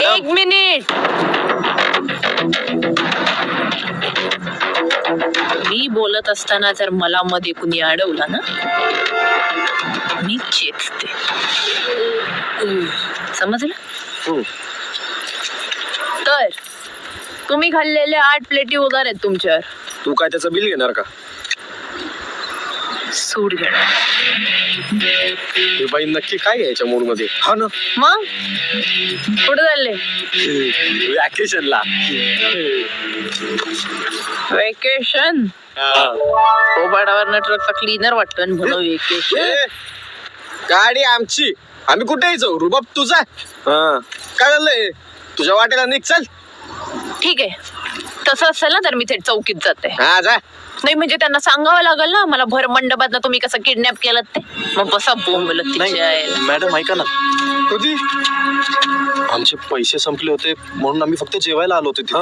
Madam. 1 minute. मी बोलत असताना जर मला मध्ये कुणी अडवला ना, मी चेचते. समजलं? तर तुम्ही खाल्लेल्या 8 प्लेटी उधार आहेत तुमच्यावर. तू काय त्याचं बिल घेणार का? सूट घेणार. हे बाई नक्की काय घ्यायच्या मूड मध्ये? हा ना, मग कुठे चालले? वॅकेशनला. वेकेशन? कोबाडावर ट्रकचा क्लीनर वाटतं म्हणून वेकेशन. गाडी आमची, आम्ही कुठेही जाऊ. रुबाब तुझा. काय झालंय? तुझ्या वाटेला निघ, चल. ठीक आहे, तसं असेल ना तर मी थेट चौकीत जाते. हा जा. नाही म्हणजे त्यांना सांगावं लागेल ना मला भर मंडपात तुम्ही कसं किडनॅप केलं ते. मग बसा बोंबलत तिच्या आईला. मॅडम ऐका ना, कधी? आमचे पैसे संपले होते म्हणून आम्ही फक्त जेवायला आलो होतो तिथे.